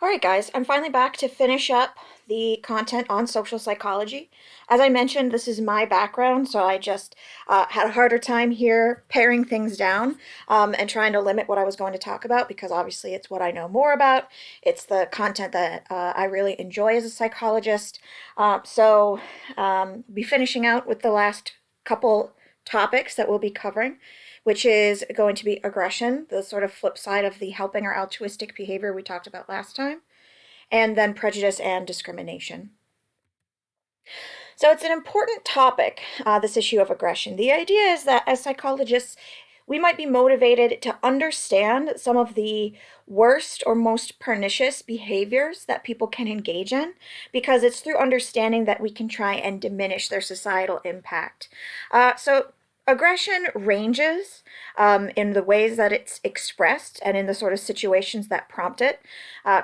All right, guys, I'm finally back to finish up the content on social psychology. As I mentioned, this is my background, so I just had a harder time here paring things down and trying to limit what I was going to talk about because obviously it's what I know more about. It's the content that I really enjoy as a psychologist. Be finishing out with the last couple topics that we'll be covering, which is going to be aggression, the sort of flip side of the helping or altruistic behavior we talked about last time, and then prejudice and discrimination. So it's an important topic, this issue of aggression. The idea is that as psychologists, we might be motivated to understand some of the worst or most pernicious behaviors that people can engage in, because it's through understanding that we can try and diminish their societal impact. Aggression ranges in the ways that it's expressed and in the sort of situations that prompt it.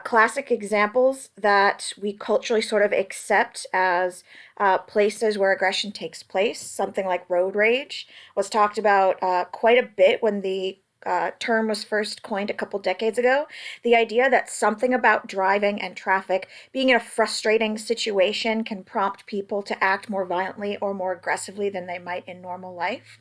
Classic examples that we culturally sort of accept as places where aggression takes place, something like road rage, was talked about quite a bit when the term was first coined a couple decades ago. The idea that something about driving and traffic being in a frustrating situation can prompt people to act more violently or more aggressively than they might in normal life.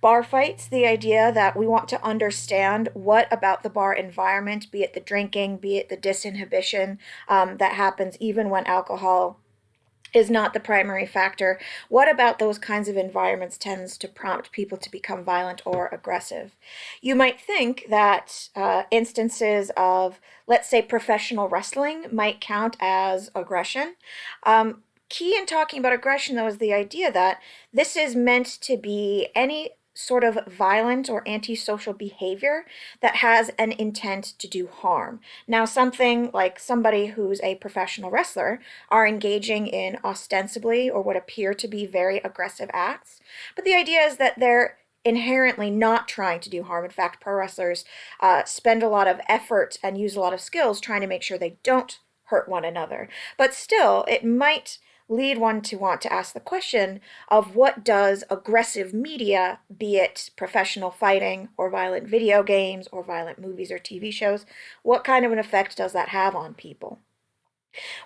Bar fights, the idea that we want to understand what about the bar environment, be it the drinking, be it the disinhibition that happens even when alcohol is not the primary factor. What about those kinds of environments tends to prompt people to become violent or aggressive? You might think that instances of, let's say, professional wrestling might count as aggression. Key in talking about aggression, though, is the idea that this is meant to be any sort of violent or antisocial behavior that has an intent to do harm. Now, something like somebody who's a professional wrestler are engaging in ostensibly or what appear to be very aggressive acts, but the idea is that they're inherently not trying to do harm. In fact, pro wrestlers spend a lot of effort and use a lot of skills trying to make sure they don't hurt one another. But still, it might lead one to want to ask the question of what does aggressive media, be it professional fighting or violent video games or violent movies or TV shows, what kind of an effect does that have on people?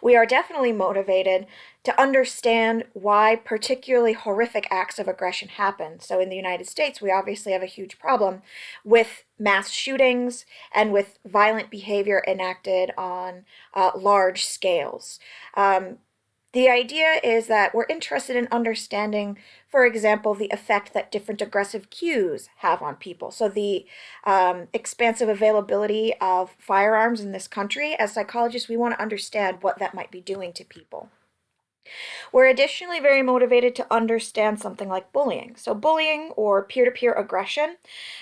We are definitely motivated to understand why particularly horrific acts of aggression happen. So in the United States, we obviously have a huge problem with mass shootings and with violent behavior enacted on large scales. The idea is that we're interested in understanding, for example, the effect that different aggressive cues have on people. So the expansive availability of firearms in this country, as psychologists, we want to understand what that might be doing to people. We're additionally very motivated to understand something like bullying. So bullying or peer-to-peer aggression,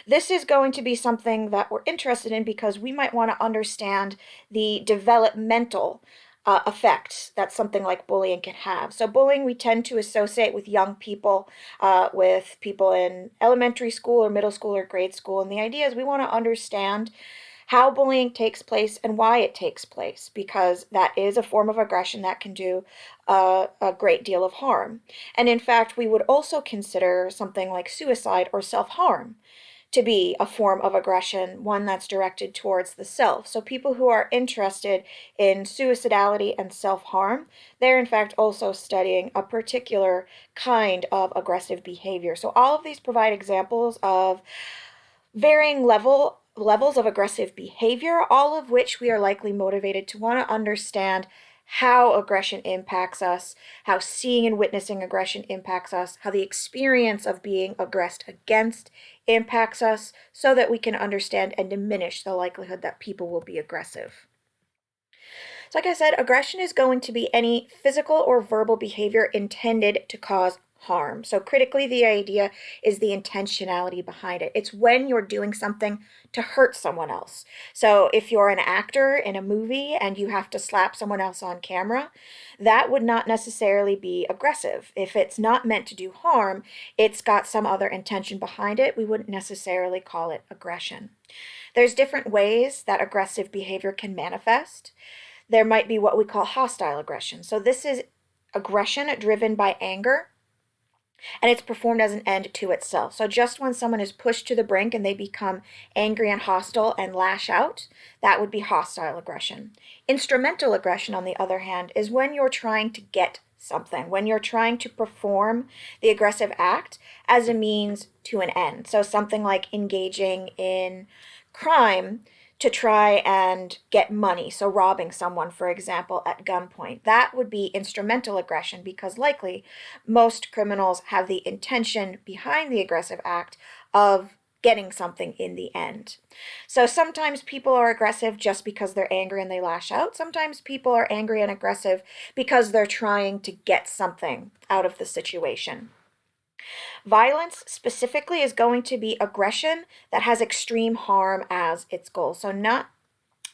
this is going to be something that we're interested in because we might want to understand the developmental effects that something like bullying can have. So bullying we tend to associate with young people, with people in elementary school or middle school or grade school. And the idea is we want to understand how bullying takes place and why it takes place, because that is a form of aggression that can do a great deal of harm. And in fact, we would also consider something like suicide or self-harm to be a form of aggression, one that's directed towards the self. So people who are interested in suicidality and self-harm, they're in fact also studying a particular kind of aggressive behavior. So all of these provide examples of varying levels of aggressive behavior, all of which we are likely motivated to want to understand how aggression impacts us, how seeing and witnessing aggression impacts us, how the experience of being aggressed against impacts us, so that we can understand and diminish the likelihood that people will be aggressive. So like I said, aggression is going to be any physical or verbal behavior intended to cause harm. So critically, the idea is the intentionality behind it. It's when you're doing something to hurt someone else. So if you're an actor in a movie and you have to slap someone else on camera, that would not necessarily be aggressive. If it's not meant to do harm, it's got some other intention behind it, we wouldn't necessarily call it aggression. There's different ways that aggressive behavior can manifest. There might be what we call hostile aggression. So this is aggression driven by anger. and it's performed as an end to itself. So just when someone is pushed to the brink and they become angry and hostile and lash out, that would be hostile aggression. Instrumental aggression, on the other hand, is when you're trying to get something, when you're trying to perform the aggressive act as a means to an end. So something like engaging in crime to try and get money. So robbing someone, for example, at gunpoint. That would be instrumental aggression because likely most criminals have the intention behind the aggressive act of getting something in the end. So sometimes people are aggressive just because they're angry and they lash out. Sometimes people are angry and aggressive because they're trying to get something out of the situation. Violence specifically is going to be aggression that has extreme harm as its goal. So not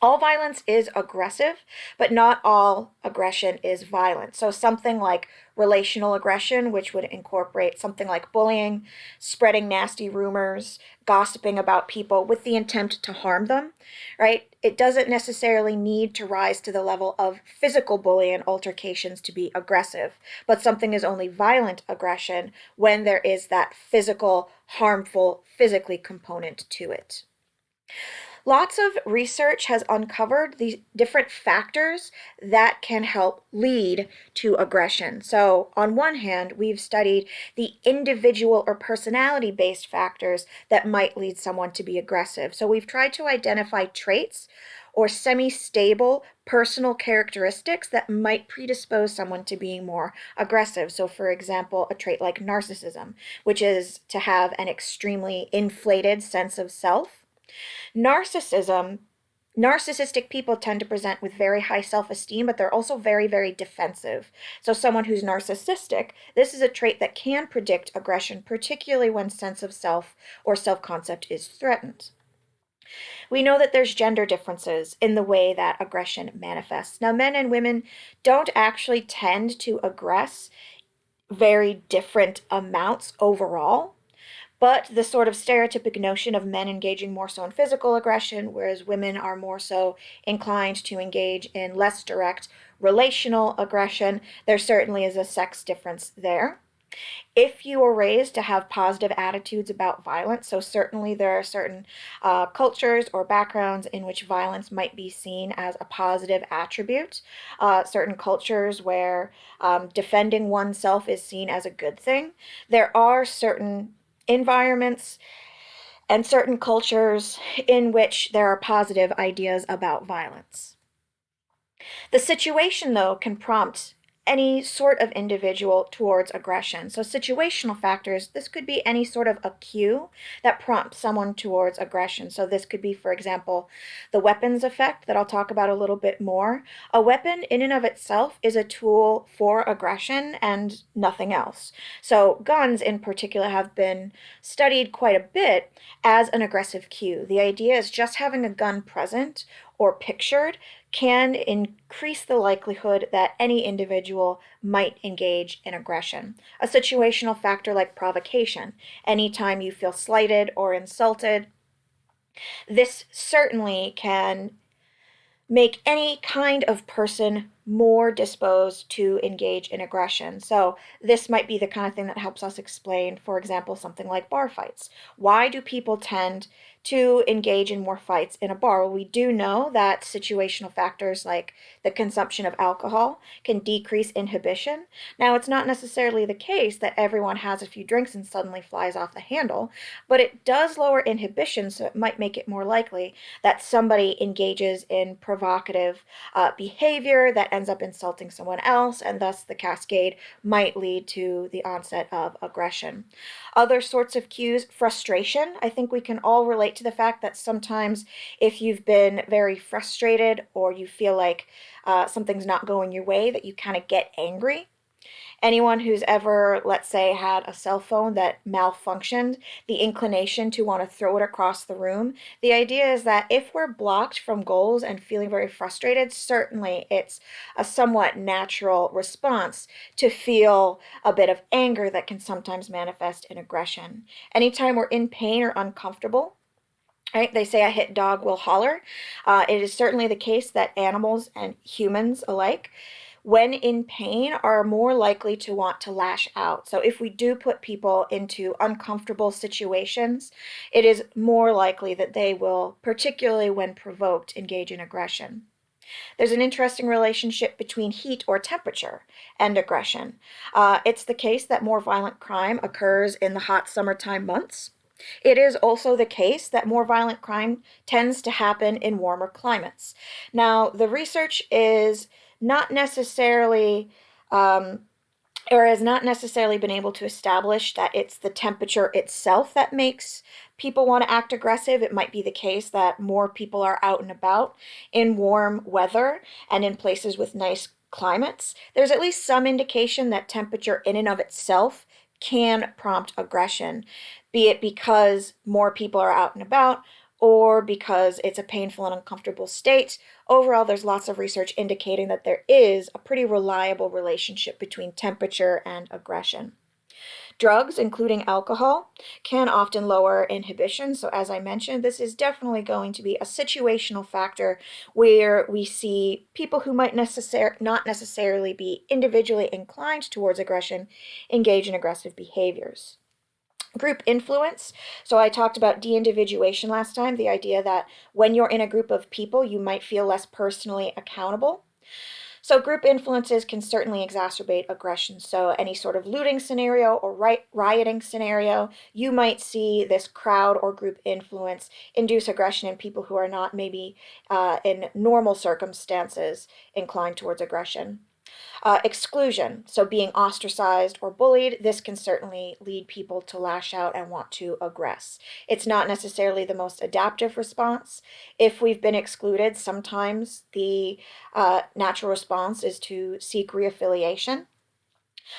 all violence is aggressive, but not all aggression is violent. So something like relational aggression, which would incorporate something like bullying, spreading nasty rumors, gossiping about people with the intent to harm them, right? It doesn't necessarily need to rise to the level of physical bullying and altercations to be aggressive, but something is only violent aggression when there is that physical, harmful, physically component to it. Lots of research has uncovered these different factors that can help lead to aggression. So, on one hand, we've studied the individual or personality based factors that might lead someone to be aggressive. So, we've tried to identify traits or semi stable personal characteristics that might predispose someone to being more aggressive. So, for example, a trait like narcissism, which is to have an extremely inflated sense of self. Narcissistic people tend to present with very high self-esteem, but they're also very, very defensive. So someone who's narcissistic, this is a trait that can predict aggression, particularly when sense of self or self-concept is threatened. We know that there's gender differences in the way that aggression manifests. Now, men and women don't actually tend to aggress very different amounts overall. But the sort of stereotypic notion of men engaging more so in physical aggression, whereas women are more so inclined to engage in less direct relational aggression, there certainly is a sex difference there. If you were raised to have positive attitudes about violence, so certainly there are certain cultures or backgrounds in which violence might be seen as a positive attribute, certain cultures where defending oneself is seen as a good thing. There are certain environments and certain cultures in which there are positive ideas about violence. The situation, though, can prompt any sort of individual towards aggression. So situational factors, this could be any sort of a cue that prompts someone towards aggression. So this could be, for example, the weapons effect that I'll talk about a little bit more. A weapon in and of itself is a tool for aggression and nothing else. So guns in particular have been studied quite a bit as an aggressive cue. The idea is just having a gun present or pictured can increase the likelihood that any individual might engage in aggression. A situational factor like provocation, anytime you feel slighted or insulted, this certainly can make any kind of person more disposed to engage in aggression. So this might be the kind of thing that helps us explain, for example, something like bar fights. Why do people tend to engage in more fights in a bar? Well, we do know that situational factors like the consumption of alcohol can decrease inhibition. Now, it's not necessarily the case that everyone has a few drinks and suddenly flies off the handle, but it does lower inhibition, so it might make it more likely that somebody engages in provocative behavior that ends up insulting someone else, and thus the cascade might lead to the onset of aggression. Other sorts of cues, frustration. I think we can all relate to the fact that sometimes if you've been very frustrated or you feel like something's not going your way, that you kind of get angry. Anyone who's ever, let's say, had a cell phone that malfunctioned, the inclination to want to throw it across the room. The idea is that if we're blocked from goals and feeling very frustrated, certainly it's a somewhat natural response to feel a bit of anger that can sometimes manifest in aggression. Anytime we're in pain or uncomfortable, right? They say a hit dog will holler. It is certainly the case that animals and humans alike when in pain, are more likely to want to lash out. So if we do put people into uncomfortable situations, it is more likely that they will, particularly when provoked, engage in aggression. There's an interesting relationship between heat or temperature and aggression. It's the case that more violent crime occurs in the hot summertime months. It is also the case that more violent crime tends to happen in warmer climates. Now, the research is not necessarily or has not necessarily been able to establish that it's the temperature itself that makes people want to act aggressive. It might be the case that more people are out and about in warm weather and in places with nice climates. There's at least some indication that temperature in and of itself can prompt aggression, be it because more people are out and about or because it's a painful and uncomfortable state. Overall, there's lots of research indicating that there is a pretty reliable relationship between temperature and aggression. Drugs, including alcohol, can often lower inhibition. So as I mentioned, this is definitely going to be a situational factor where we see people who might not necessarily be individually inclined towards aggression engage in aggressive behaviors. Group influence. So I talked about de-individuation last time, the idea that when you're in a group of people, you might feel less personally accountable. So group influences can certainly exacerbate aggression. So any sort of looting scenario or rioting scenario, you might see this crowd or group influence induce aggression in people who are not maybe in normal circumstances inclined towards aggression. Exclusion, so being ostracized or bullied, this can certainly lead people to lash out and want to aggress. It's not necessarily the most adaptive response. If we've been excluded, sometimes the natural response is to seek reaffiliation.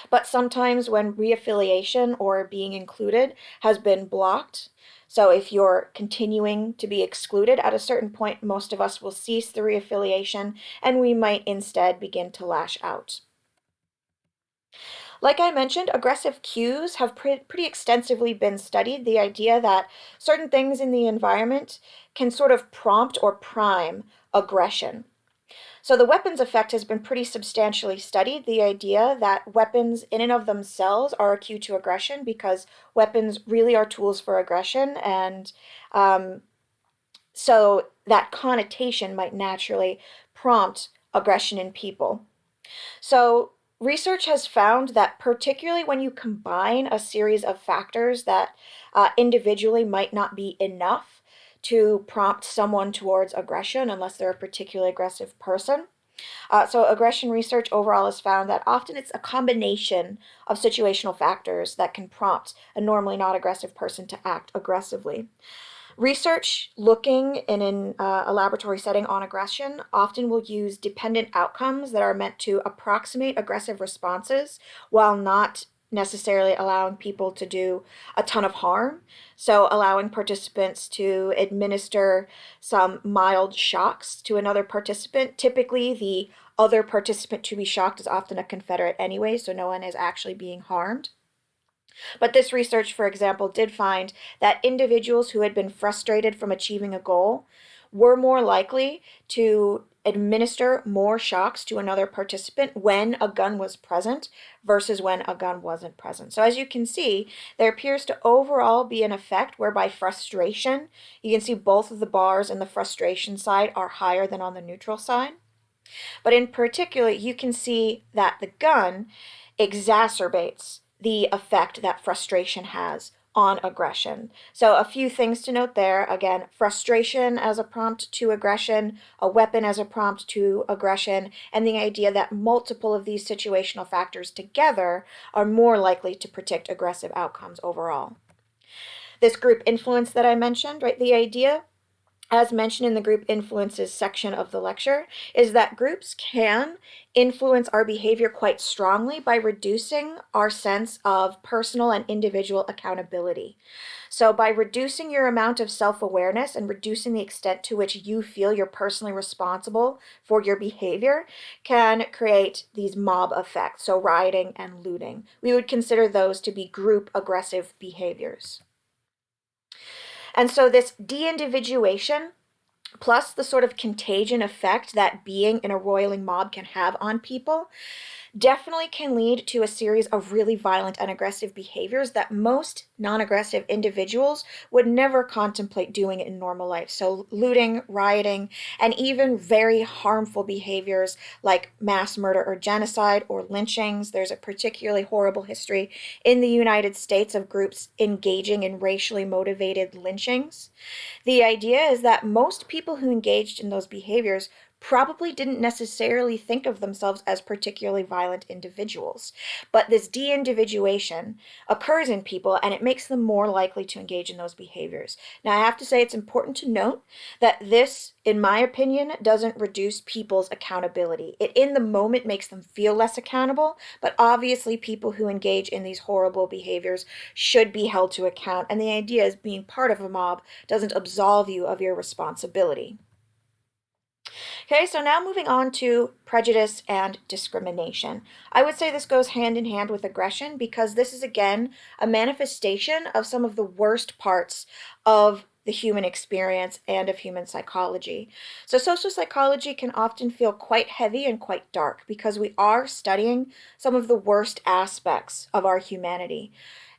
But sometimes when reaffiliation or being included has been blocked, so if you're continuing to be excluded, at a certain point, most of us will cease the reaffiliation and we might instead begin to lash out. Like I mentioned, aggressive cues have pretty extensively been studied. The idea that certain things in the environment can sort of prompt or prime aggression. So the weapons effect has been pretty substantially studied. The idea that weapons in and of themselves are a cue to aggression because weapons really are tools for aggression, and so that connotation might naturally prompt aggression in people. So research has found that particularly when you combine a series of factors that individually might not be enough to prompt someone towards aggression unless they're a particularly aggressive person. So aggression research overall has found that often it's a combination of situational factors that can prompt a normally not aggressive person to act aggressively. Research looking in a laboratory setting on aggression often will use dependent outcomes that are meant to approximate aggressive responses while not necessarily allowing people to do a ton of harm. So allowing participants to administer some mild shocks to another participant. Typically, the other participant to be shocked is often a Confederate anyway, so no one is actually being harmed. But this research, for example, did find that individuals who had been frustrated from achieving a goal were more likely to administer more shocks to another participant when a gun was present versus when a gun wasn't present. So as you can see, there appears to overall be an effect whereby frustration, you can see both of the bars in the frustration side are higher than on the neutral side. But in particular, you can see that the gun exacerbates the effect that frustration has on aggression. So a few things to note there. Again, frustration as a prompt to aggression, a weapon as a prompt to aggression, and the idea that multiple of these situational factors together are more likely to predict aggressive outcomes overall. This group influence that I mentioned, right, the idea, as mentioned in the group influences section of the lecture, is that groups can influence our behavior quite strongly by reducing our sense of personal and individual accountability. So by reducing your amount of self-awareness and reducing the extent to which you feel you're personally responsible for your behavior can create these mob effects, so rioting and looting. We would consider those to be group aggressive behaviors. And so this de-individuation plus the sort of contagion effect that being in a roiling mob can have on people, definitely can lead to a series of really violent and aggressive behaviors that most non-aggressive individuals would never contemplate doing in normal life. So looting, rioting, and even very harmful behaviors like mass murder or genocide or lynchings. There's a particularly horrible history in the United States of groups engaging in racially motivated lynchings. The idea is that most people who engaged in those behaviors probably didn't necessarily think of themselves as particularly violent individuals. But this de individuation occurs in people and it makes them more likely to engage in those behaviors. Now, I have to say it's important to note that this, in my opinion, doesn't reduce people's accountability. It in the moment makes them feel less accountable, but obviously, people who engage in these horrible behaviors should be held to account. And the idea is being part of a mob doesn't absolve you of your responsibility. Okay, so now moving on to prejudice and discrimination. I would say this goes hand in hand with aggression because this is, again, a manifestation of some of the worst parts of the human experience and of human psychology. So, social psychology can often feel quite heavy and quite dark because we are studying some of the worst aspects of our humanity.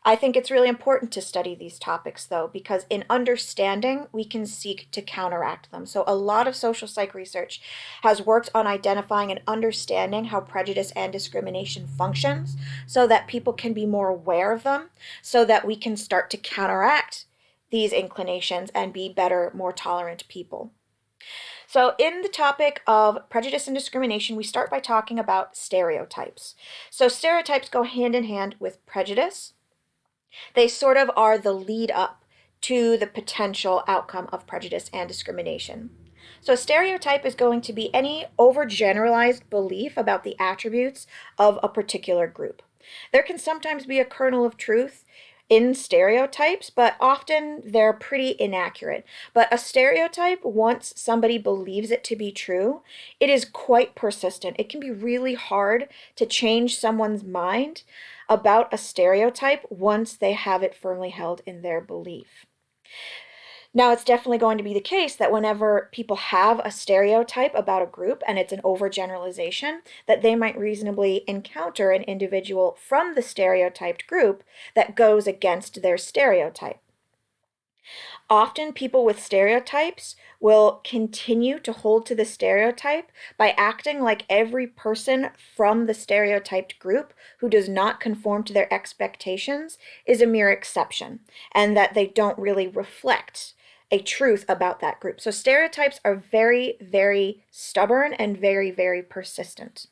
I think it's really important to study these topics, though, because in understanding, we can seek to counteract them. So, a lot of social psych research has worked on identifying and understanding how prejudice and discrimination functions so that people can be more aware of them, so that we can start to counteract these inclinations and be better, more tolerant people. So, in the topic of prejudice and discrimination, we start by talking about stereotypes. So, stereotypes go hand in hand with prejudice. They sort of are the lead up to the potential outcome of prejudice and discrimination. So, a stereotype is going to be any overgeneralized belief about the attributes of a particular group. There can sometimes be a kernel of truth in stereotypes, but often they're pretty inaccurate. But a stereotype, once somebody believes it to be true, it is quite persistent. It can be really hard to change someone's mind about a stereotype once they have it firmly held in their belief. Now, it's definitely going to be the case that whenever people have a stereotype about a group and it's an overgeneralization, that they might reasonably encounter an individual from the stereotyped group that goes against their stereotype. Often, people with stereotypes will continue to hold to the stereotype by acting like every person from the stereotyped group who does not conform to their expectations is a mere exception, and that they don't really reflect a truth about that group. So, stereotypes are very, very stubborn and very, very persistent.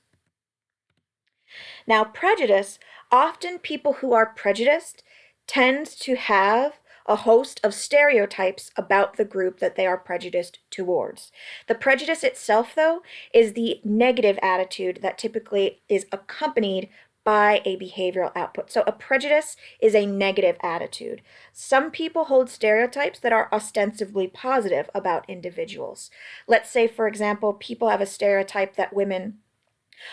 Now, prejudice, often people who are prejudiced tend to have a host of stereotypes about the group that they are prejudiced towards. The prejudice itself, though, is the negative attitude that typically is accompanied by a behavioral output. So a prejudice is a negative attitude. Some people hold stereotypes that are ostensibly positive about individuals. Let's say, for example, people have a stereotype that women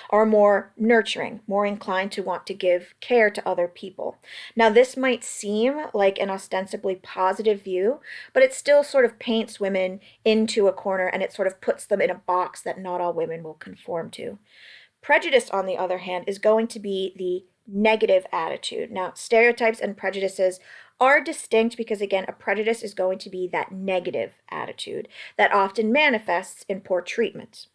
are more nurturing, more inclined to want to give care to other people. Now, this might seem like an ostensibly positive view, but it still sort of paints women into a corner and it sort of puts them in a box that not all women will conform to. Prejudice, on the other hand, is going to be the negative attitude. Now, stereotypes and prejudices are distinct because, again, a prejudice is going to be that negative attitude that often manifests in poor treatment.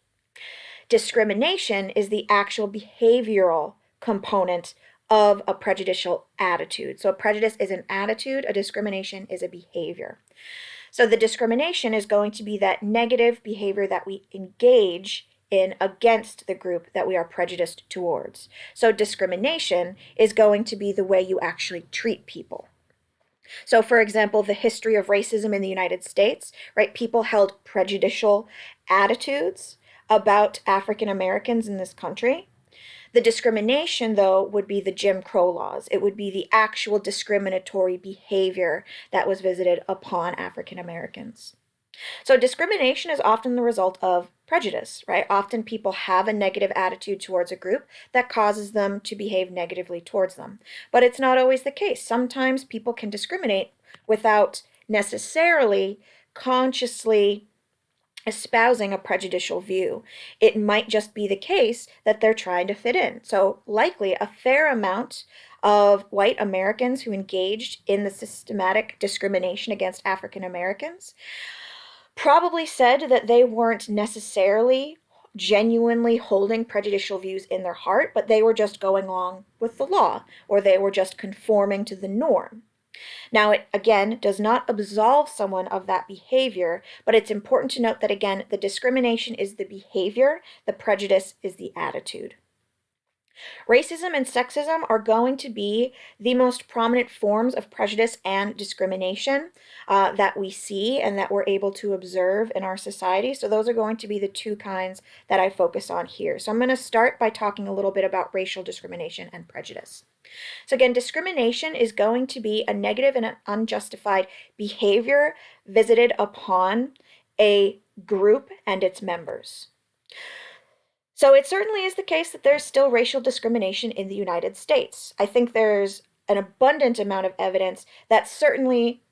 Discrimination is the actual behavioral component of a prejudicial attitude. So a prejudice is an attitude, a discrimination is a behavior. So the discrimination is going to be that negative behavior that we engage in against the group that we are prejudiced towards. So discrimination is going to be the way you actually treat people. So, for example, the history of racism in the United States, right? People held prejudicial attitudes about African Americans in this country. The discrimination, though, would be the Jim Crow laws. It would be the actual discriminatory behavior that was visited upon African Americans. So discrimination is often the result of prejudice, right? Often people have a negative attitude towards a group that causes them to behave negatively towards them. But it's not always the case. Sometimes people can discriminate without necessarily consciously espousing a prejudicial view. It might just be the case that they're trying to fit in. So likely a fair amount of white Americans who engaged in the systematic discrimination against African Americans probably said that they weren't necessarily genuinely holding prejudicial views in their heart, but they were just going along with the law, or they were just conforming to the norm. Now, it again does not absolve someone of that behavior, but it's important to note that again, the discrimination is the behavior, the prejudice is the attitude. Racism and sexism are going to be the most prominent forms of prejudice and discrimination that we see and that we're able to observe in our society. So those are going to be the two kinds that I focus on here. So I'm going to start by talking a little bit about racial discrimination and prejudice. So again, discrimination is going to be a negative and an unjustified behavior visited upon a group and its members. So it certainly is the case that there's still racial discrimination in the United States. I think there's an abundant amount of evidence that certainly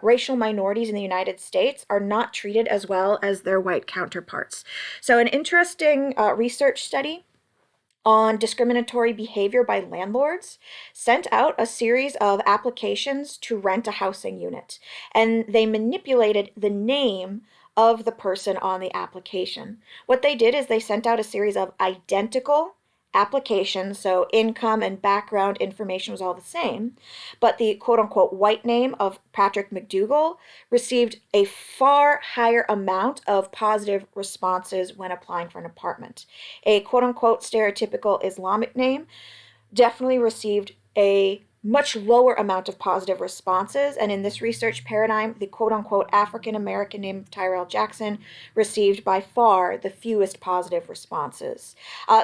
racial minorities in the United States are not treated as well as their white counterparts. So an interesting research study on discriminatory behavior by landlords sent out a series of applications to rent a housing unit, and they manipulated the name of the person on the application. What they did is they sent out a series of identical applications, so income and background information was all the same, but the quote-unquote white name of Patrick McDougal received a far higher amount of positive responses when applying for an apartment. A quote-unquote stereotypical Islamic name definitely received a much lower amount of positive responses, and in this research paradigm, the quote-unquote African-American name of Tyrell Jackson received by far the fewest positive responses.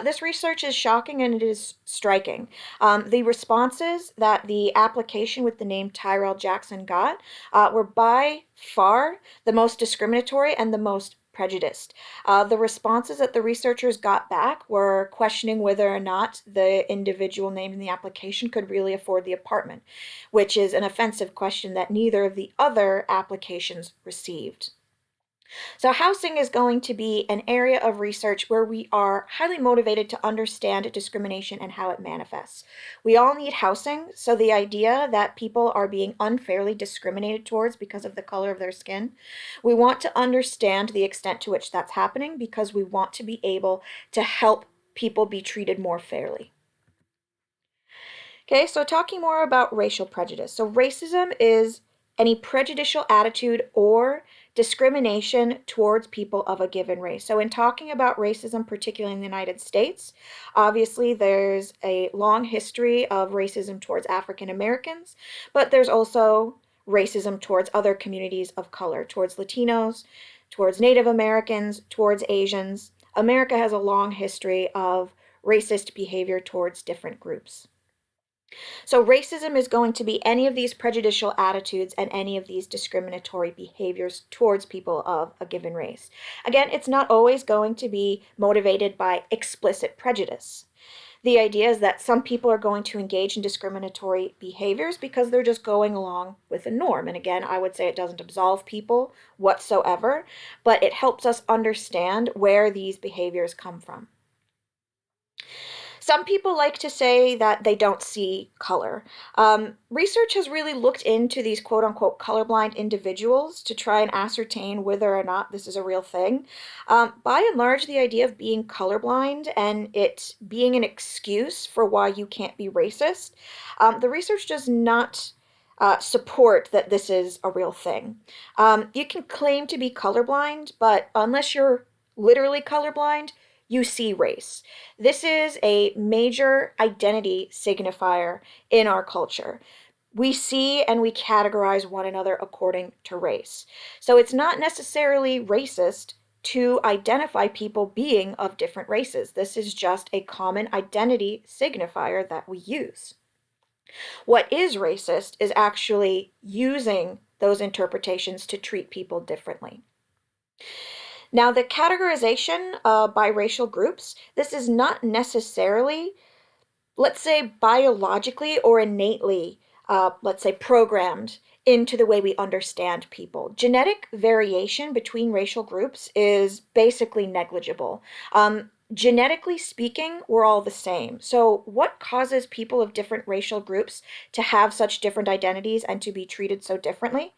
This research is shocking and it is striking. The responses that the application with the name Tyrell Jackson got were by far the most discriminatory and the most prejudiced. The responses that the researchers got back were questioning whether or not the individual named in the application could really afford the apartment, which is an offensive question that neither of the other applications received. So housing is going to be an area of research where we are highly motivated to understand discrimination and how it manifests. We all need housing, so the idea that people are being unfairly discriminated towards because of the color of their skin, we want to understand the extent to which that's happening because we want to be able to help people be treated more fairly. Okay, so talking more about racial prejudice. So racism is any prejudicial attitude or discrimination towards people of a given race. So in talking about racism, particularly in the United States, obviously there's a long history of racism towards African Americans, but there's also racism towards other communities of color, towards Latinos, towards Native Americans, towards Asians. America has a long history of racist behavior towards different groups. So racism is going to be any of these prejudicial attitudes and any of these discriminatory behaviors towards people of a given race. Again, it's not always going to be motivated by explicit prejudice. The idea is that some people are going to engage in discriminatory behaviors because they're just going along with a norm. And again, I would say it doesn't absolve people whatsoever, but it helps us understand where these behaviors come from. Some people like to say that they don't see color. Research has really looked into these quote-unquote colorblind individuals to try and ascertain whether or not this is a real thing. By and large, the idea of being colorblind and it being an excuse for why you can't be racist, the research does not support that this is a real thing. You can claim to be colorblind, but unless you're literally colorblind, you see race. This is a major identity signifier in our culture. We see and we categorize one another according to race. So it's not necessarily racist to identify people being of different races. This is just a common identity signifier that we use. What is racist is actually using those interpretations to treat people differently. Now, the categorization by racial groups, this is not necessarily, let's say, biologically or innately, let's say, programmed into the way we understand people. Genetic variation between racial groups is basically negligible. Genetically speaking, we're all the same. So, what causes people of different racial groups to have such different identities and to be treated so differently?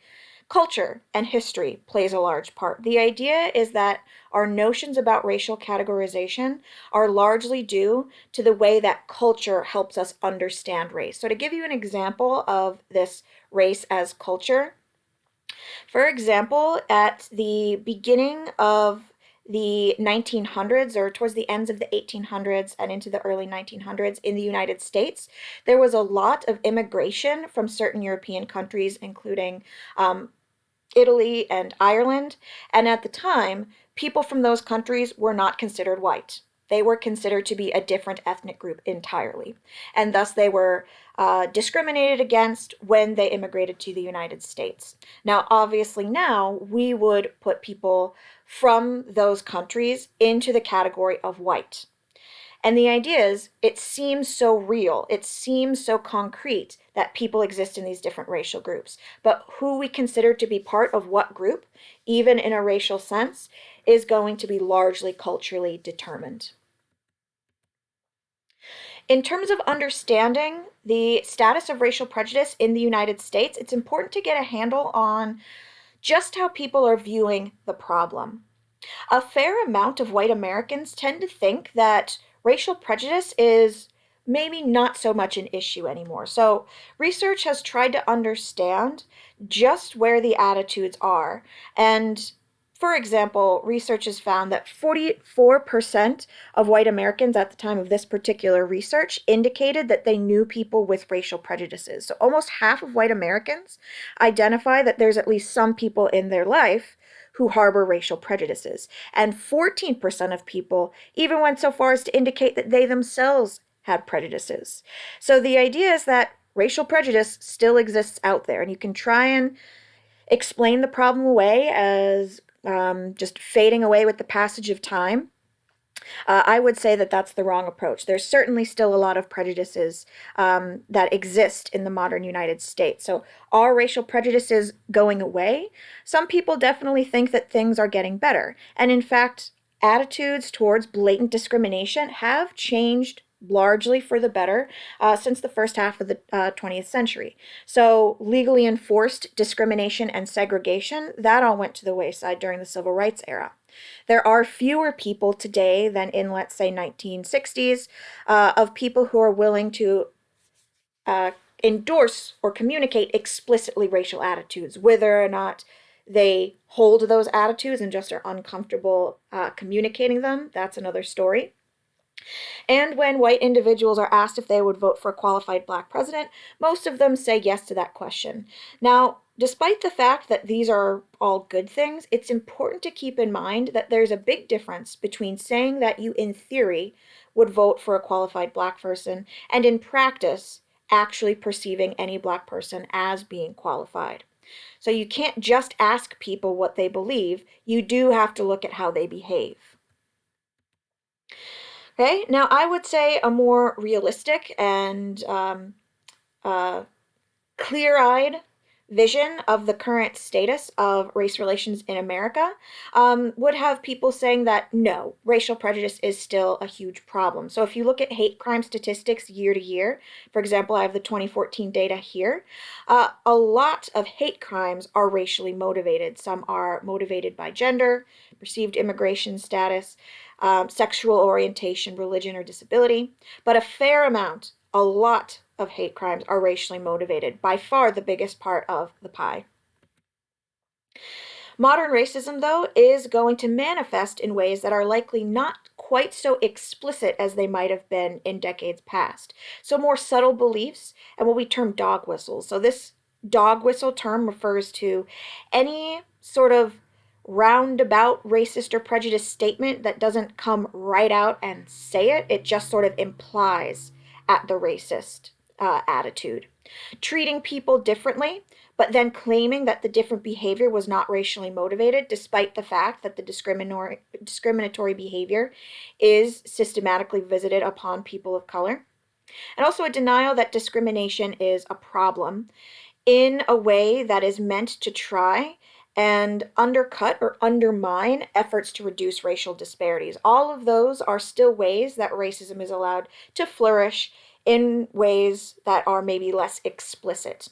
Culture and history plays a large part. The idea is that our notions about racial categorization are largely due to the way that culture helps us understand race. So, to give you an example of this race as culture, for example, at the beginning of the 1900s, or towards the ends of the 1800s and into the early 1900s in the United States, there was a lot of immigration from certain European countries, including Italy and Ireland. And at the time, people from those countries were not considered white. They were considered to be a different ethnic group entirely. And thus they were discriminated against when they immigrated to the United States. Now, obviously, now we would put people from those countries into the category of white. And the idea is, it seems so real, it seems so concrete that people exist in these different racial groups. But who we consider to be part of what group, even in a racial sense, is going to be largely culturally determined. In terms of understanding the status of racial prejudice in the United States, it's important to get a handle on just how people are viewing the problem. A fair amount of white Americans tend to think that racial prejudice is maybe not so much an issue anymore. So, research has tried to understand just where the attitudes are. And for example, research has found that 44% of white Americans at the time of this particular research indicated that they knew people with racial prejudices. So, almost half of white Americans identify that there's at least some people in their life who harbor racial prejudices. And 14% of people even went so far as to indicate that they themselves had prejudices. So the idea is that racial prejudice still exists out there, and you can try and explain the problem away as just fading away with the passage of time. I would say that that's the wrong approach. There's certainly still a lot of prejudices that exist in the modern United States. So, are racial prejudices going away? Some people definitely think that things are getting better. And in fact, attitudes towards blatant discrimination have changed largely for the better since the first half of the 20th century. So, legally enforced discrimination and segregation, that all went to the wayside during the Civil Rights era. There are fewer people today than in, let's say, 1960s of people who are willing to uh, endorse or communicate explicitly racial attitudes. Whether or not they hold those attitudes and just are uncomfortable communicating them, that's another story. And when white individuals are asked if they would vote for a qualified black president, most of them say yes to that question. Now, despite the fact that these are all good things, it's important to keep in mind that there's a big difference between saying that you, in theory, would vote for a qualified black person and in practice, actually perceiving any black person as being qualified. So you can't just ask people what they believe, you do have to look at how they behave. Okay, now I would say a more realistic and uh, clear eyed vision of the current status of race relations in America would have people saying that no, racial prejudice is still a huge problem. So if you look at hate crime statistics year to year, for example, I have the 2014 data here, a lot of hate crimes are racially motivated. Some are motivated by gender, perceived immigration status, sexual orientation, religion, or disability, but a fair amount, a lot of hate crimes are racially motivated, by far the biggest part of the pie. Modern racism, though, is going to manifest in ways that are likely not quite so explicit as they might have been in decades past. So, more subtle beliefs and what we term dog whistles. So, this dog whistle term refers to any sort of roundabout racist or prejudiced statement that doesn't come right out and say it, it just sort of implies at the racist attitude. Treating people differently, but then claiming that the different behavior was not racially motivated, despite the fact that the discriminatory behavior is systematically visited upon people of color. And also a denial that discrimination is a problem in a way that is meant to try and undercut or undermine efforts to reduce racial disparities. All of those are still ways that racism is allowed to flourish in ways that are maybe less explicit.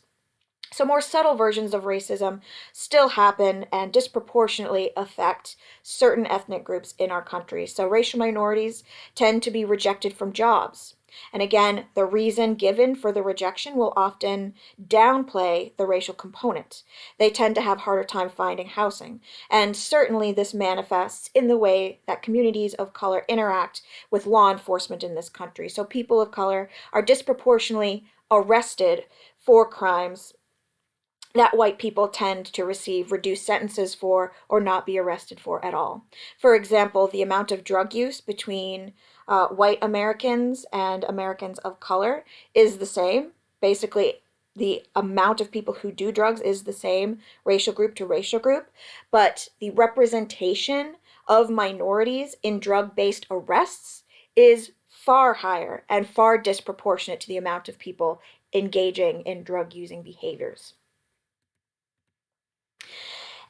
So, more subtle versions of racism still happen and disproportionately affect certain ethnic groups in our country. So, racial minorities tend to be rejected from jobs. And again, the reason given for the rejection will often downplay the racial component. They tend to have harder time finding housing. And certainly, this manifests in the way that communities of color interact with law enforcement in this country. So, people of color are disproportionately arrested for crimes that white people tend to receive reduced sentences for or not be arrested for at all. For example, the amount of drug use between white Americans and Americans of color is the same. Basically, the amount of people who do drugs is the same racial group to racial group, but the representation of minorities in drug-based arrests is far higher and far disproportionate to the amount of people engaging in drug-using behaviors.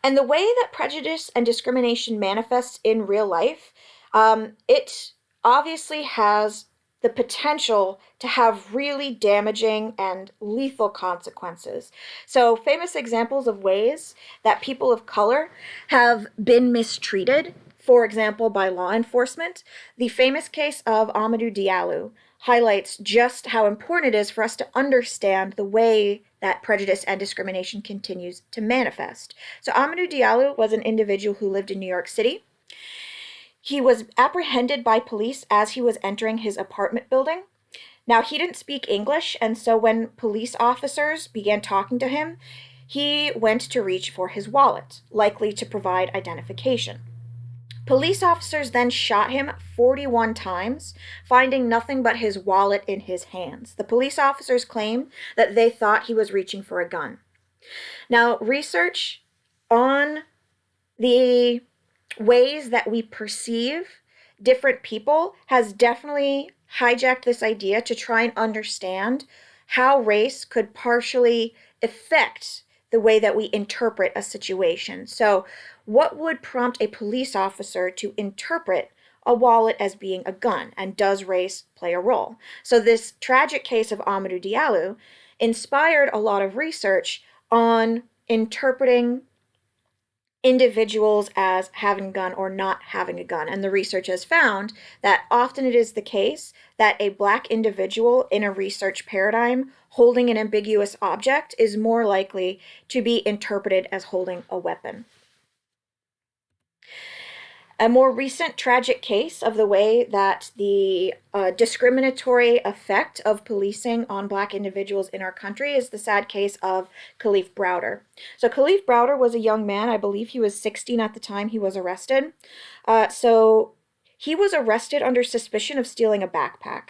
And the way that prejudice and discrimination manifests in real life, it obviously has the potential to have really damaging and lethal consequences. So, famous examples of ways that people of color have been mistreated, for example, by law enforcement. The famous case of Amadou Diallo highlights just how important it is for us to understand the way that prejudice and discrimination continues to manifest. So Amadou Diallo was an individual who lived in New York City. He was apprehended by police as he was entering his apartment building. Now, he didn't speak English, and so when police officers began talking to him, he went to reach for his wallet, likely to provide identification. Police officers then shot him 41 times, finding nothing but his wallet in his hands. The police officers claimed that they thought he was reaching for a gun. Now, research on the ways that we perceive different people has definitely hijacked this idea to try and understand how race could partially affect the way that we interpret a situation. So, what would prompt a police officer to interpret a wallet as being a gun, and does race play a role? So, this tragic case of Amadou Diallo inspired a lot of research on interpreting individuals as having a gun or not having a gun. And the research has found that often it is the case that a black individual in a research paradigm holding an ambiguous object is more likely to be interpreted as holding a weapon. A more recent tragic case of the way that the discriminatory effect of policing on black individuals in our country is the sad case of Kalief Browder. So Kalief Browder was a young man. I believe he was 16 at the time he was arrested. So he was arrested under suspicion of stealing a backpack.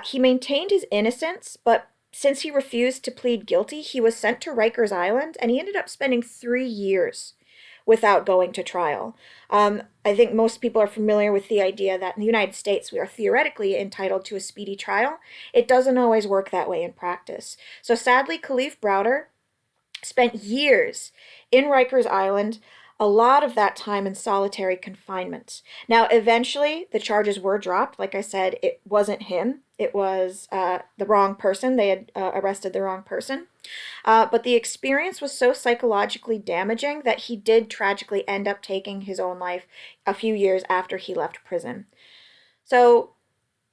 He maintained his innocence, but since he refused to plead guilty, he was sent to Rikers Island, and he ended up spending 3 years without going to trial. I think most people are familiar with the idea that in the United States we are theoretically entitled to a speedy trial. It doesn't always work that way in practice. So sadly, Kalief Browder spent years in Rikers Island, a lot of that time in solitary confinement. Now, eventually, the charges were dropped. Like I said, it wasn't him. It was the wrong person. They had arrested the wrong person. But the experience was so psychologically damaging that he did tragically end up taking his own life a few years after he left prison. So,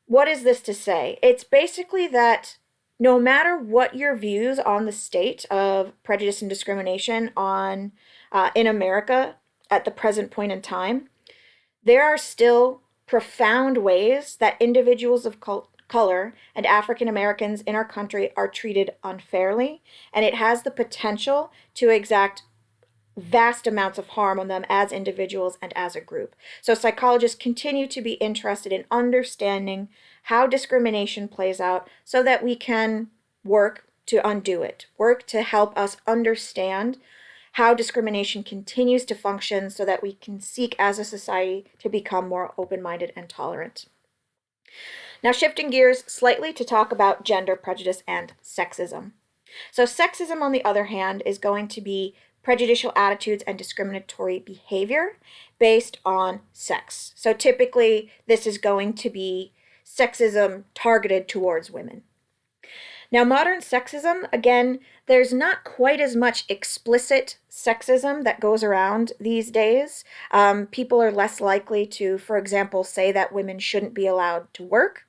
what is this to say? It's basically that no matter what your views on the state of prejudice and discrimination on in America at the present point in time, there are still profound ways that individuals of color and African Americans in our country are treated unfairly, and it has the potential to exact vast amounts of harm on them as individuals and as a group. So psychologists continue to be interested in understanding how discrimination plays out so that we can work to undo it, work to help us understand how discrimination continues to function so that we can seek as a society to become more open-minded and tolerant. Now, shifting gears slightly to talk about gender prejudice and sexism. So sexism, on the other hand, is going to be prejudicial attitudes and discriminatory behavior based on sex. So typically, this is going to be sexism targeted towards women. Now, modern sexism, again, there's not quite as much explicit sexism that goes around these days. People are less likely to, for example, say that women shouldn't be allowed to work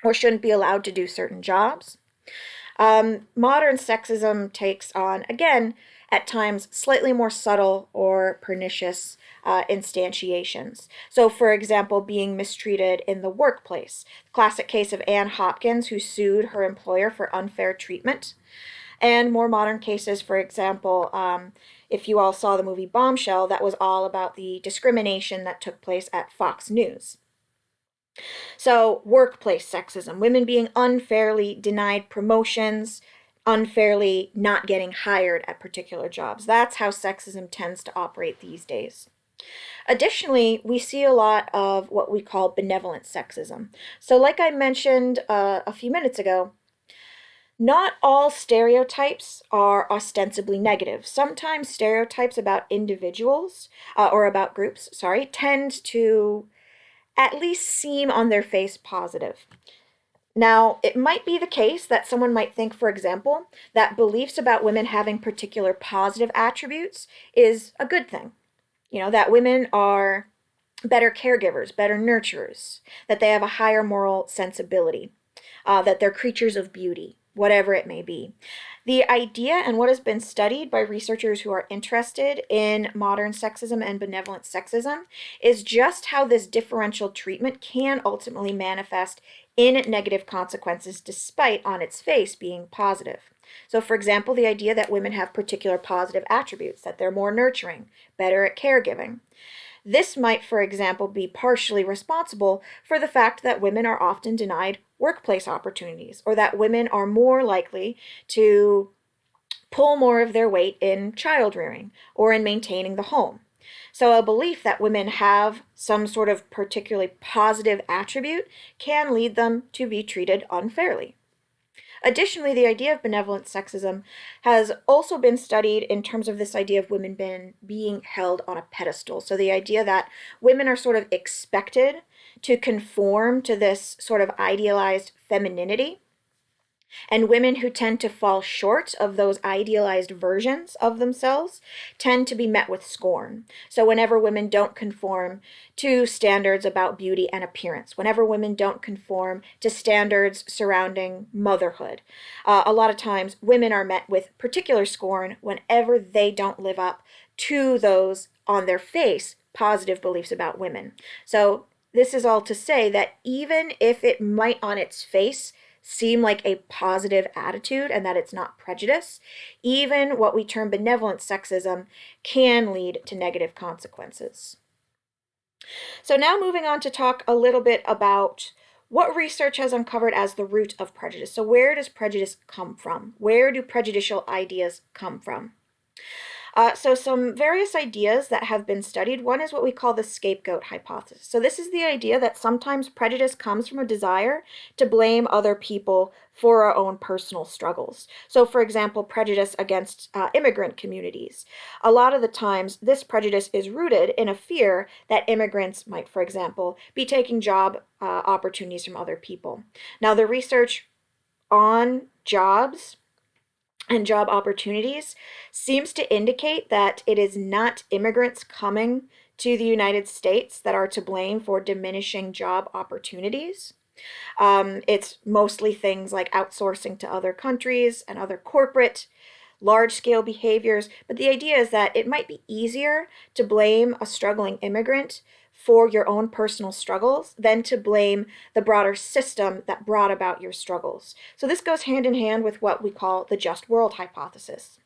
or shouldn't be allowed to do certain jobs. Modern sexism takes on, again, at times slightly more subtle or pernicious instantiations. So, for example, being mistreated in the workplace. Classic case of Anne Hopkins, who sued her employer for unfair treatment. And more modern cases, for example, if you all saw the movie Bombshell, that was all about the discrimination that took place at Fox News. So, workplace sexism, women being unfairly denied promotions, unfairly not getting hired at particular jobs. That's how sexism tends to operate these days. Additionally, we see a lot of what we call benevolent sexism. So, like I mentioned a few minutes ago, not all stereotypes are ostensibly negative. Sometimes stereotypes about individuals, or about groups, sorry, tend to at least seem on their face positive. Now, it might be the case that someone might think, for example, that beliefs about women having particular positive attributes is a good thing. You know, that women are better caregivers, better nurturers, that they have a higher moral sensibility, that they're creatures of beauty, whatever it may be. The idea, and what has been studied by researchers who are interested in modern sexism and benevolent sexism, is just how this differential treatment can ultimately manifest in negative consequences despite on its face being positive. So, for example, the idea that women have particular positive attributes, that they're more nurturing, better at caregiving. This might, for example, be partially responsible for the fact that women are often denied workplace opportunities, or that women are more likely to pull more of their weight in child rearing or in maintaining the home. So, a belief that women have some sort of particularly positive attribute can lead them to be treated unfairly. Additionally, the idea of benevolent sexism has also been studied in terms of this idea of women being held on a pedestal. So, the idea that women are sort of expected to conform to this sort of idealized femininity, and women who tend to fall short of those idealized versions of themselves tend to be met with scorn. So, whenever women don't conform to standards about beauty and appearance, whenever women don't conform to standards surrounding motherhood, a lot of times women are met with particular scorn whenever they don't live up to those, on their face, positive beliefs about women. So, this is all to say that even if it might on its face seem like a positive attitude and that it's not prejudice, even what we term benevolent sexism can lead to negative consequences. So now moving on to talk a little bit about what research has uncovered as the root of prejudice. So where does prejudice come from? Where do prejudicial ideas come from? So some various ideas that have been studied. One is what we call the scapegoat hypothesis. So this is the idea that sometimes prejudice comes from a desire to blame other people for our own personal struggles. So for example, prejudice against immigrant communities. A lot of the times, this prejudice is rooted in a fear that immigrants might, for example, be taking job opportunities from other people. Now, the research on jobs and job opportunities seems to indicate that it is not immigrants coming to the United States that are to blame for diminishing job opportunities. It's mostly things like outsourcing to other countries and other corporate large-scale behaviors, but the idea is that it might be easier to blame a struggling immigrant for your own personal struggles than to blame the broader system that brought about your struggles. So this goes hand in hand with what we call the just world hypothesis.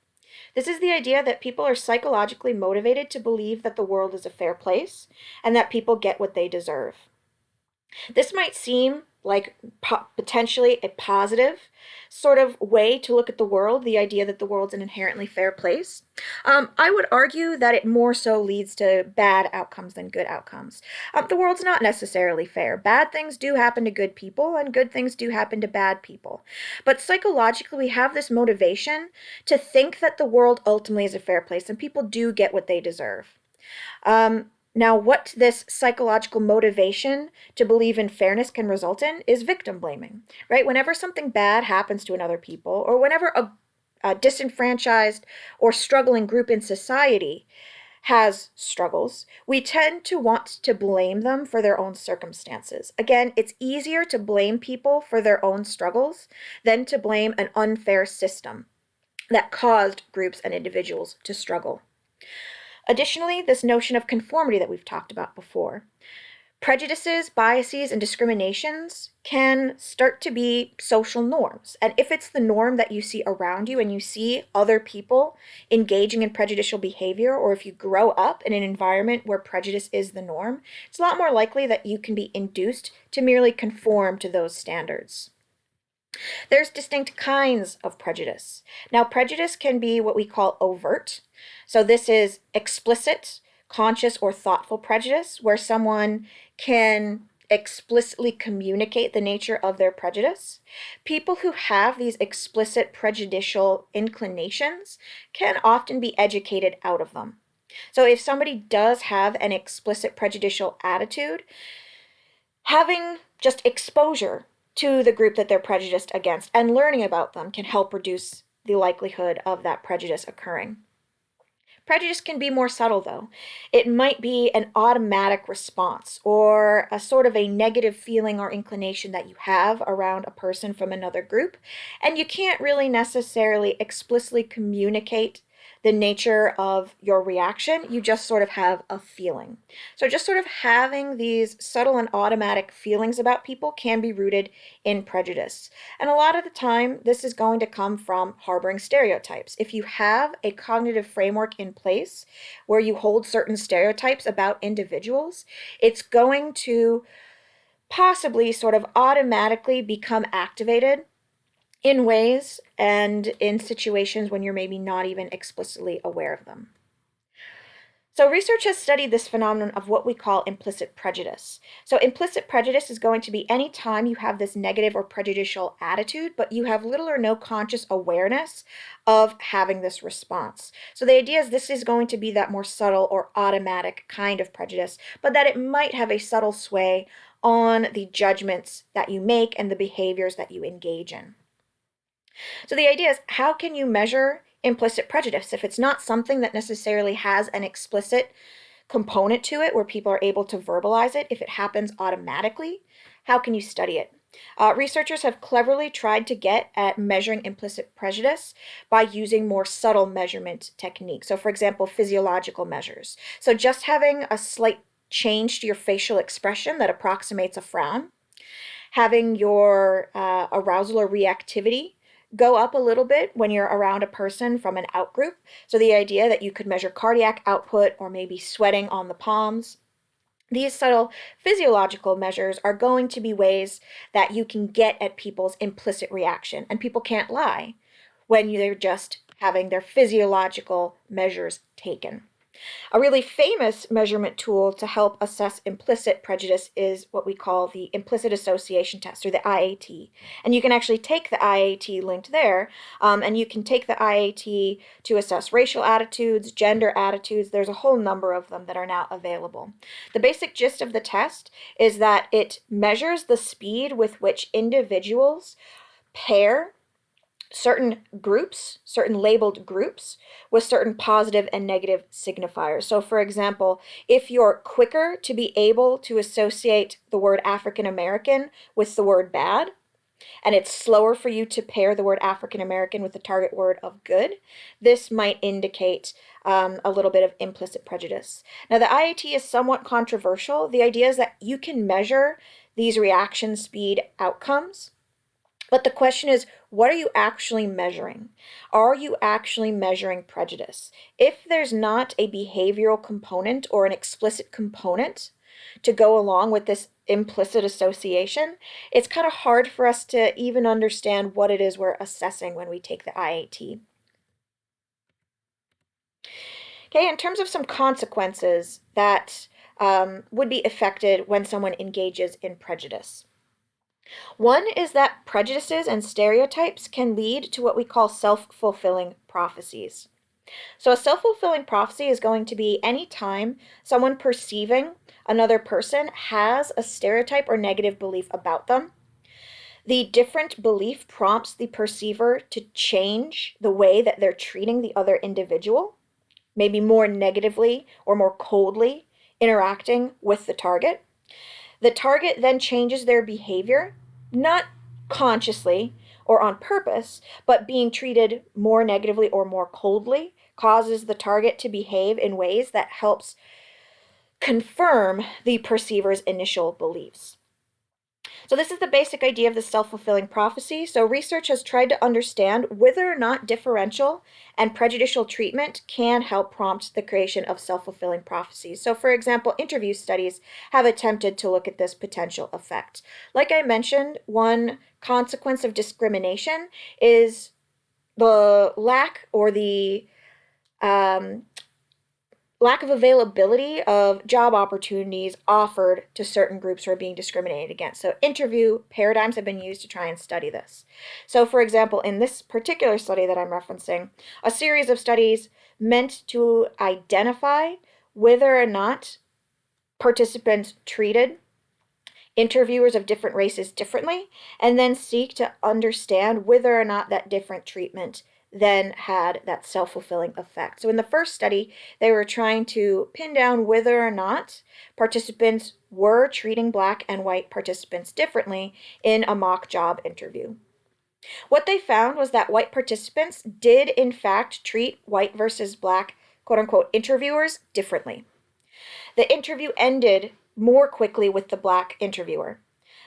This is the idea that people are psychologically motivated to believe that the world is a fair place and that people get what they deserve. This might seem like potentially a positive sort of way to look at the world, the idea that the world's an inherently fair place. I would argue that it more so leads to bad outcomes than good outcomes. The world's not necessarily fair. Bad things do happen to good people, and good things do happen to bad people. But psychologically, we have this motivation to think that the world ultimately is a fair place, and people do get what they deserve. Now, what this psychological motivation to believe in fairness can result in is victim blaming, right? Whenever something bad happens to another people, or whenever a disenfranchised or struggling group in society has struggles, we tend to want to blame them for their own circumstances. Again, it's easier to blame people for their own struggles than to blame an unfair system that caused groups and individuals to struggle. Additionally, this notion of conformity that we've talked about before. Prejudices, biases, and discriminations can start to be social norms. And if it's the norm that you see around you and you see other people engaging in prejudicial behavior, or if you grow up in an environment where prejudice is the norm, it's a lot more likely that you can be induced to merely conform to those standards. There's distinct kinds of prejudice. Now, prejudice can be what we call overt. So this is explicit, conscious, or thoughtful prejudice, where someone can explicitly communicate the nature of their prejudice. People who have these explicit prejudicial inclinations can often be educated out of them. So if somebody does have an explicit prejudicial attitude, having just exposure to the group that they're prejudiced against and learning about them can help reduce the likelihood of that prejudice occurring. Prejudice can be more subtle, though. It might be an automatic response or a sort of a negative feeling or inclination that you have around a person from another group, and you can't really necessarily explicitly communicate the nature of your reaction. You just sort of have a feeling. So just sort of having these subtle and automatic feelings about people can be rooted in prejudice. And a lot of the time, this is going to come from harboring stereotypes. If you have a cognitive framework in place where you hold certain stereotypes about individuals, it's going to possibly sort of automatically become activated in ways and in situations when you're maybe not even explicitly aware of them. So research has studied this phenomenon of what we call implicit prejudice. So implicit prejudice is going to be any time you have this negative or prejudicial attitude, but you have little or no conscious awareness of having this response. So the idea is this is going to be that more subtle or automatic kind of prejudice, but that it might have a subtle sway on the judgments that you make and the behaviors that you engage in. So the idea is, how can you measure implicit prejudice if it's not something that necessarily has an explicit component to it where people are able to verbalize it? If it happens automatically, how can you study it? Researchers have cleverly tried to get at measuring implicit prejudice by using more subtle measurement techniques. So for example, physiological measures. So just having a slight change to your facial expression that approximates a frown, having your arousal or reactivity go up a little bit when you're around a person from an outgroup. So the idea that you could measure cardiac output or maybe sweating on the palms. These subtle physiological measures are going to be ways that you can get at people's implicit reaction. And people can't lie when they're just having their physiological measures taken. A really famous measurement tool to help assess implicit prejudice is what we call the implicit association test, or the IAT. And you can actually take the IAT linked there, and you can take the IAT to assess racial attitudes, gender attitudes. There's a whole number of them that are now available. The basic gist of the test is that it measures the speed with which individuals pair certain groups, certain labeled groups, with certain positive and negative signifiers. So for example, if you're quicker to be able to associate the word African American with the word bad, and it's slower for you to pair the word African American with the target word of good, this might indicate a little bit of implicit prejudice. Now the IAT is somewhat controversial. The idea is that you can measure these reaction speed outcomes, but the question is, what are you actually measuring? Are you actually measuring prejudice? If there's not a behavioral component or an explicit component to go along with this implicit association, it's kind of hard for us to even understand what it is we're assessing when we take the IAT. Okay, in terms of some consequences that would be affected when someone engages in prejudice. One is that prejudices and stereotypes can lead to what we call self-fulfilling prophecies. So a self-fulfilling prophecy is going to be any time someone perceiving another person has a stereotype or negative belief about them. The different belief prompts the perceiver to change the way that they're treating the other individual, maybe more negatively or more coldly interacting with the target. The target then changes their behavior, not consciously or on purpose, but being treated more negatively or more coldly causes the target to behave in ways that helps confirm the perceiver's initial beliefs. So this is the basic idea of the self-fulfilling prophecy. So research has tried to understand whether or not differential and prejudicial treatment can help prompt the creation of self-fulfilling prophecies. So for example, interview studies have attempted to look at this potential effect. Like I mentioned, one consequence of discrimination is the lack or the lack of availability of job opportunities offered to certain groups who are being discriminated against. So interview paradigms have been used to try and study this. So for example, in this particular study that I'm referencing, a series of studies meant to identify whether or not participants treated interviewers of different races differently, and then seek to understand whether or not that different treatment then had that self-fulfilling effect. So in the first study, they were trying to pin down whether or not participants were treating Black and white participants differently in a mock job interview. What they found was that white participants did in fact treat white versus Black, quote-unquote, interviewers differently. The interview ended more quickly with the Black interviewer.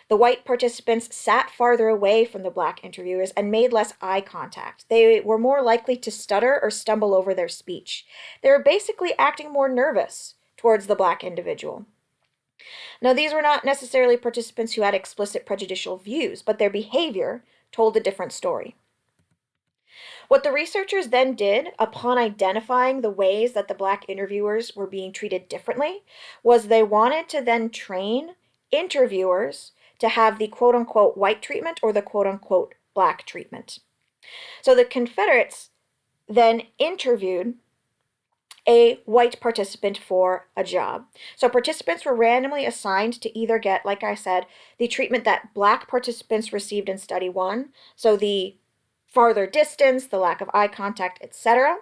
The white participants sat farther away from the Black interviewers and made less eye contact. They were more likely to stutter or stumble over their speech. They were basically acting more nervous towards the Black individual. Now, these were not necessarily participants who had explicit prejudicial views, but their behavior told a different story. What the researchers then did, upon identifying the ways that the Black interviewers were being treated differently, was they wanted to then train interviewers to have the quote-unquote white treatment or the quote-unquote Black treatment. So the Confederates then interviewed a white participant for a job. So participants were randomly assigned to either get, like I said, the treatment that Black participants received in study 1, so the farther distance, the lack of eye contact, etc.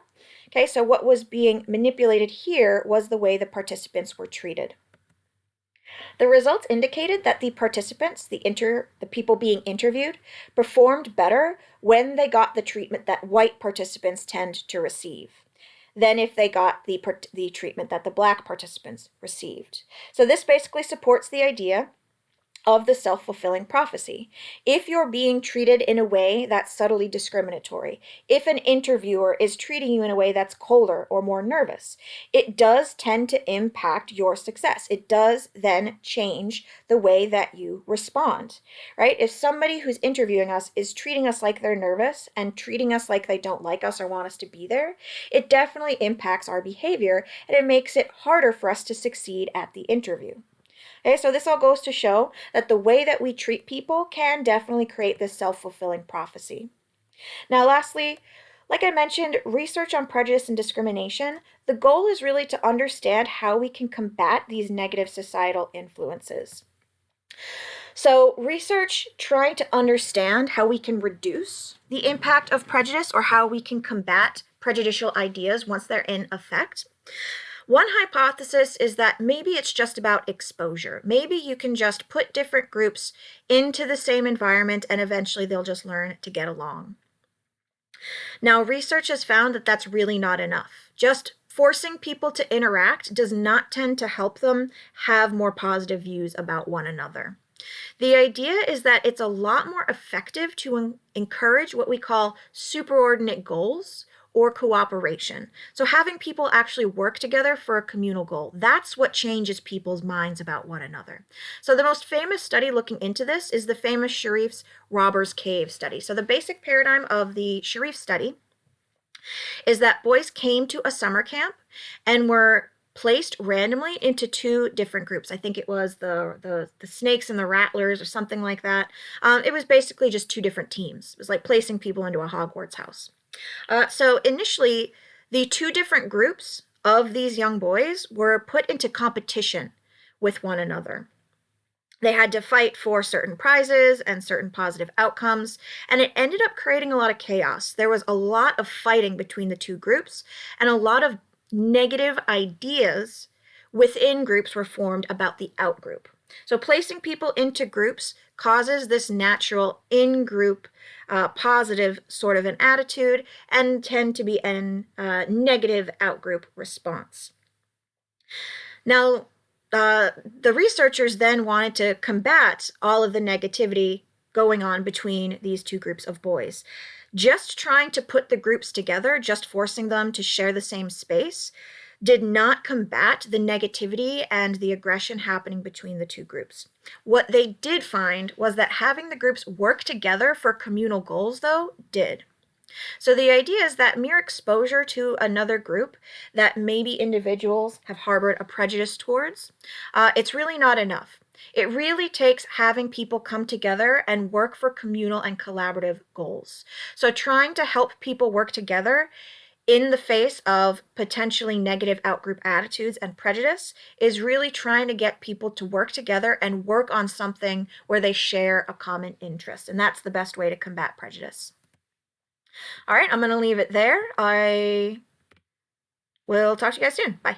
Okay, so what was being manipulated here was the way the participants were treated. The results indicated that the participants, the people being interviewed, performed better when they got the treatment that white participants tend to receive than if they got the treatment that the Black participants received. So this basically supports the idea of the self-fulfilling prophecy. If you're being treated in a way that's subtly discriminatory, if an interviewer is treating you in a way that's colder or more nervous, it does tend to impact your success. It does then change the way that you respond, right? If somebody who's interviewing us is treating us like they're nervous and treating us like they don't like us or want us to be there, it definitely impacts our behavior and it makes it harder for us to succeed at the interview. Okay, so this all goes to show that the way that we treat people can definitely create this self-fulfilling prophecy. Now, lastly, like I mentioned, research on prejudice and discrimination, the goal is really to understand how we can combat these negative societal influences. So research trying to understand how we can reduce the impact of prejudice or how we can combat prejudicial ideas once they're in effect. One hypothesis is that maybe it's just about exposure. Maybe you can just put different groups into the same environment and eventually they'll just learn to get along. Now, research has found that that's really not enough. Just forcing people to interact does not tend to help them have more positive views about one another. The idea is that it's a lot more effective to encourage what we call superordinate goals or cooperation. So having people actually work together for a communal goal, that's what changes people's minds about one another. So the most famous study looking into this is the famous Sharif's Robbers Cave study. So the basic paradigm of the Sharif study is that boys came to a summer camp and were placed randomly into two different groups. I think it was the snakes and the rattlers or something like that. It was basically just two different teams. It was like placing people into a Hogwarts house. So initially, the two different groups of these young boys were put into competition with one another. They had to fight for certain prizes and certain positive outcomes, and it ended up creating a lot of chaos. There was a lot of fighting between the two groups, and a lot of negative ideas within groups were formed about the outgroup. So placing people into groups causes this natural in-group positive sort of an attitude and tend to be a negative outgroup response. Now, the researchers then wanted to combat all of the negativity going on between these two groups of boys. Just trying to put the groups together, just forcing them to share the same space, did not combat the negativity and the aggression happening between the two groups. What they did find was that having the groups work together for communal goals, though, did. So the idea is that mere exposure to another group that maybe individuals have harbored a prejudice towards, it's really not enough. It really takes having people come together and work for communal and collaborative goals. So trying to help people work together in the face of potentially negative outgroup attitudes and prejudice is really trying to get people to work together and work on something where they share a common interest. And that's the best way to combat prejudice. All right, I'm going to leave it there. I will talk to you guys soon. Bye.